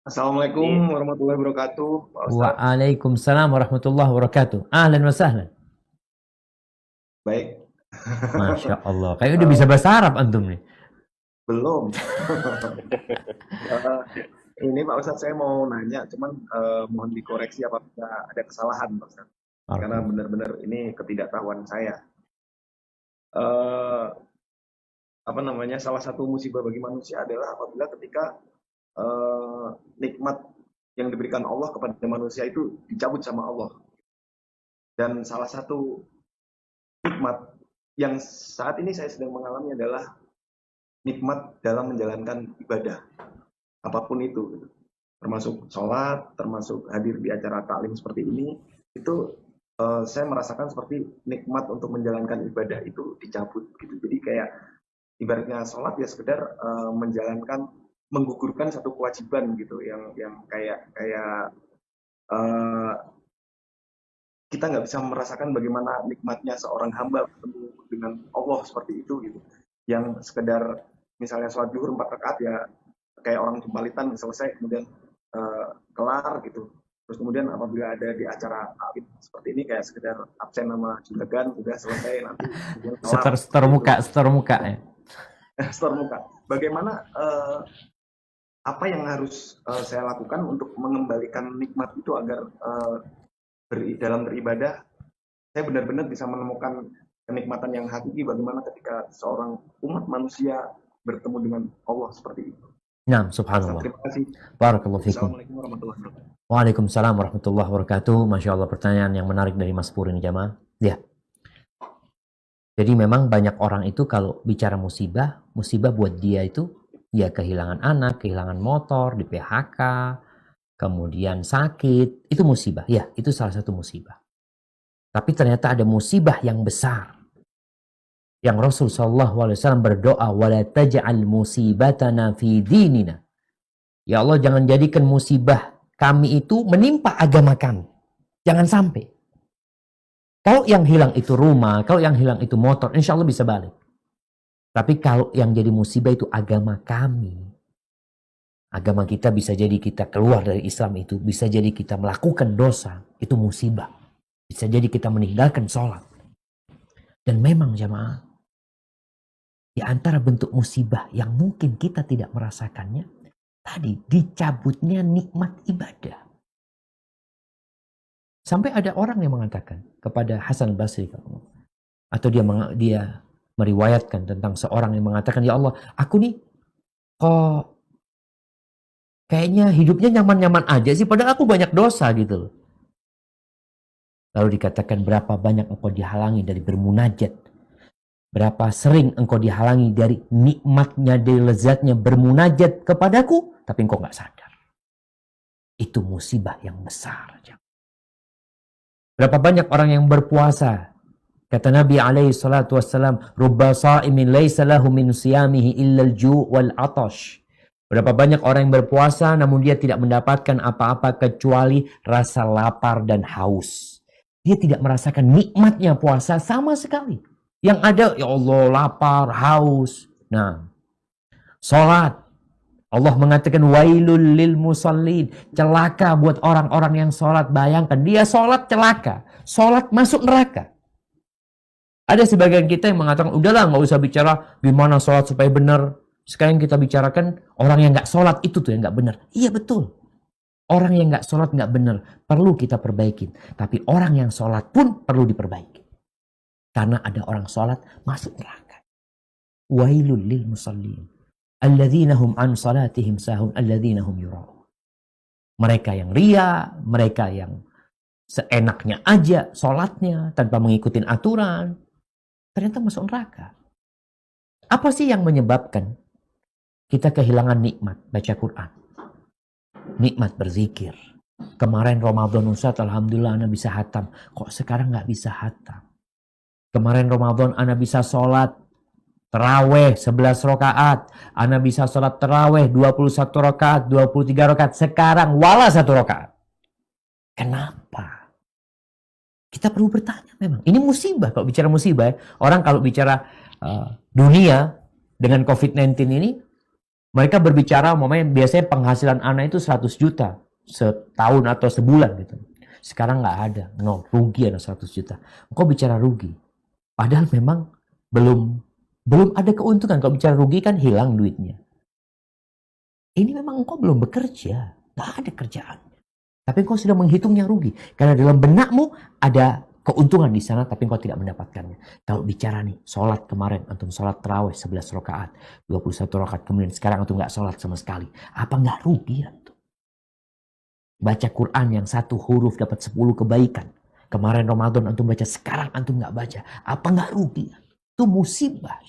Assalamualaikum Ini warahmatullahi wabarakatuh, Pak Ustadz. Waalaikumsalam warahmatullahi wabarakatuh. Ahlan wa sahlan. Baik. Masya Allah. Kayak udah bisa Eh, bahasa Arab antum nih. belum. Eh, ini Pak Ustadz saya mau nanya, cuman mohon dikoreksi apabila ada kesalahan, Pak Ustadz. Karena Barakallah. benar-benar ini ketidaktahuan saya. Eh, apa namanya? Salah satu musibah bagi manusia adalah apabila ketika eh, nikmat yang diberikan Allah kepada manusia itu dicabut sama Allah. Dan salah satu nikmat yang saat ini saya sedang mengalami adalah nikmat dalam menjalankan ibadah apapun itu gitu. Termasuk sholat, termasuk hadir di acara taklim seperti ini, itu saya merasakan seperti nikmat untuk menjalankan ibadah itu dicabut gitu. Jadi kayak ibaratnya sholat ya sekedar menjalankan, menggugurkan satu kewajiban gitu yang kayak kayak eh, kita nggak bisa merasakan bagaimana nikmatnya seorang hamba bertemu dengan Allah seperti itu gitu. Yang sekedar misalnya sholat zuhur 4 rakaat ya kayak orang jumpalitan selesai kemudian kelar gitu. Terus kemudian apabila ada di acara taklim seperti ini kayak sekedar absen nama juragan udah selesai nanti kemudian kelar Setor seperti itu. muka, setor muka ya. Store muka. Bagaimana apa yang harus saya lakukan untuk mengembalikan nikmat itu agar dalam beribadah saya benar-benar bisa menemukan kenikmatan yang hakiki bagaimana ketika seorang umat manusia bertemu dengan Allah seperti itu. Nah, Ustaz, subhanallah. terima kasih. Barakallahu fikum. Assalamualaikum warahmatullahi wabarakatuh. Waalaikumsalam warahmatullahi wabarakatuh. Masya Allah, pertanyaan yang menarik dari Mas Pur ini, jamaah. Ya. Jadi memang banyak orang itu kalau bicara musibah, musibah buat dia itu ya kehilangan anak, kehilangan motor, di PHK, kemudian sakit, itu musibah. Ya, itu salah satu musibah. Tapi ternyata ada musibah yang besar. Yang Rasul SAW berdoa, wala taj'al musibatana fi dinina. Ya Allah, jangan jadikan musibah kami itu menimpa agama kami. Jangan sampai. Kalau yang hilang itu rumah, kalau yang hilang itu motor, insya Allah bisa balik. Tapi kalau yang jadi musibah itu agama kami. Agama kita bisa jadi kita keluar dari Islam itu. Bisa jadi kita melakukan dosa. Itu musibah. Bisa jadi kita meninggalkan sholat. Dan memang jamaah, di antara bentuk musibah yang mungkin kita tidak merasakannya, tadi dicabutnya nikmat ibadah. Sampai ada orang yang mengatakan kepada Hasan Basri, atau dia meriwayatkan tentang seorang yang mengatakan, ya Allah, aku nih kok kayaknya hidupnya nyaman-nyaman aja sih, padahal aku banyak dosa gitu loh. Lalu dikatakan, berapa banyak engkau dihalangi dari bermunajat, berapa sering engkau dihalangi dari nikmatnya, dari lezatnya bermunajat kepadaku, tapi engkau gak sadar. Itu musibah yang besar. Berapa banyak orang yang berpuasa. Kata Nabi alaihi salatu wassalam, rubba sa'imin laysa lahu min siyamihi illa al-ju' wal 'atash. Berapa banyak orang yang berpuasa namun dia tidak mendapatkan apa-apa kecuali rasa lapar dan haus. Dia tidak merasakan nikmatnya puasa sama sekali. Yang ada, ya Allah, lapar, haus. Nah, sholat. Allah mengatakan wailul lil musallin, celaka buat orang-orang yang sholat. Bayangkan, dia sholat celaka, sholat masuk neraka. Ada sebagian kita yang mengatakan, udahlah nggak usah bicara gimana sholat supaya benar. Sekarang kita bicarakan orang yang nggak sholat itu tuh yang nggak benar. Iya betul, orang yang nggak sholat nggak benar, perlu kita perbaikin. Tapi orang yang sholat pun perlu diperbaiki, karena ada orang sholat masuk neraka. Wailul lil musallin alladzina hum an salatihim sahun alladzina hum yura'un. Mereka yang ria, mereka yang seenaknya aja sholatnya tanpa mengikuti aturan, ternyata masuk neraka. Apa sih yang menyebabkan kita kehilangan nikmat baca Quran, nikmat berzikir? Kemarin Ramadan Ustaz, alhamdulillah ana bisa hatam. Kok sekarang nggak bisa hatam? Kemarin Ramadan ana bisa sholat terawih 11 rakaat. Ana bisa sholat terawih 21 rakaat, 23 rakaat. Sekarang wala 1 rakaat. Kenapa? Kita perlu bertanya memang. Ini musibah. Kalau bicara musibah, orang kalau bicara dunia dengan COVID-19 ini, Mereka berbicara, biasanya penghasilan anak itu 100 juta setahun atau sebulan gitu. Sekarang nggak ada, rugi ada 100 juta. Engkau bicara rugi. Padahal memang belum ada keuntungan. Kalau bicara rugi kan hilang duitnya. Ini memang engkau belum bekerja, nggak ada kerjaan. Tapi engkau sudah menghitungnya rugi. Karena dalam benakmu ada keuntungan di sana, tapi engkau tidak mendapatkannya. Kalau bicara nih, sholat kemarin, antum sholat tarawih 11 rakaat, 21 rakaat, kemudian sekarang antum nggak sholat sama sekali. Apa nggak rugi antum? Baca Quran yang 1 huruf dapat 10 kebaikan. Kemarin Ramadan antum baca, sekarang antum nggak baca. Apa nggak rugi? Itu musibah.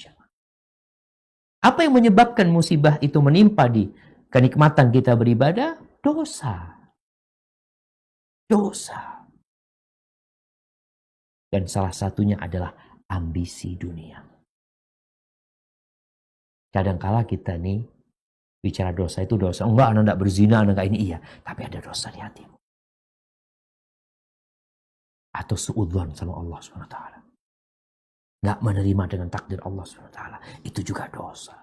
Apa yang menyebabkan musibah itu menimpa di kenikmatan kita beribadah? Dosa. Dan salah satunya adalah ambisi dunia. Kadangkala kita nih bicara dosa itu dosa. Enggak, anak enggak berzina, anak enggak ini. Iya, tapi ada dosa di hatimu. Atau suudzon sama Allah SWT. Enggak menerima dengan takdir Allah SWT. Itu juga dosa.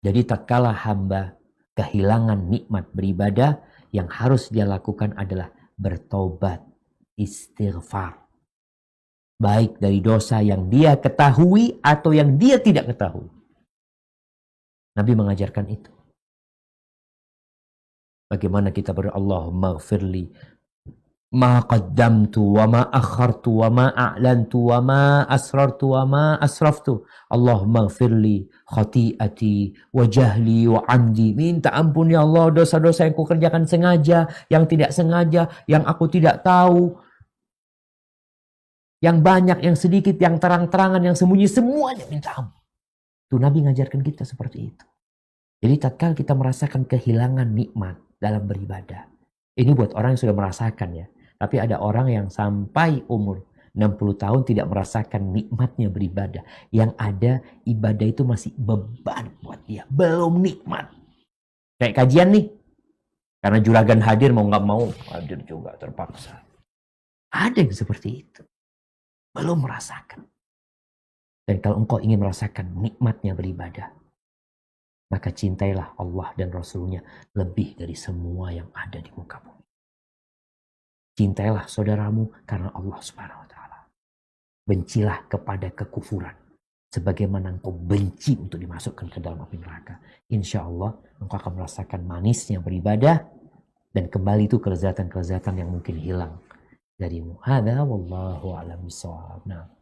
Jadi tatkala hamba kehilangan nikmat beribadah, yang harus dia lakukan adalah bertobat, istighfar. Baik dari dosa yang dia ketahui atau yang dia tidak ketahui. Nabi mengajarkan itu. Bagaimana kita berdoa, Allahumma gfirli ma qaddamtu wa ma akhartu wa ma a'lantu wa ma asrartu wa ma asraftu. Allahumma gfirli khati'ati wa jahli wa amdi. Minta ampun ya Allah dosa-dosa yang aku kerjakan sengaja, yang tidak sengaja, yang aku tidak tahu. Yang banyak, yang sedikit, yang terang-terangan, yang sembunyi, semuanya minta ampun. Tuh Nabi ngajarkan kita seperti itu. Jadi tatkala kita merasakan kehilangan nikmat dalam beribadah. Ini buat orang yang sudah merasakan ya. Tapi ada orang yang sampai umur 60 tahun tidak merasakan nikmatnya beribadah. Yang ada ibadah itu masih beban buat dia. Belum nikmat. Kayak kajian nih. Karena juragan hadir mau nggak mau hadir juga terpaksa. Ada yang seperti itu. Belum merasakan. Dan kalau engkau ingin merasakan nikmatnya beribadah, maka cintailah Allah dan Rasulnya lebih dari semua yang ada di muka bumi. Cintailah saudaramu karena Allah Subhanahu wa Ta'ala. Bencilah kepada kekufuran sebagaimana engkau benci untuk dimasukkan ke dalam api neraka. Insya Allah engkau akan merasakan manisnya beribadah dan kembali itu kelezatan-kelezatan yang mungkin hilang darimu. Hadza wallahu a'lam bishawab. Nah.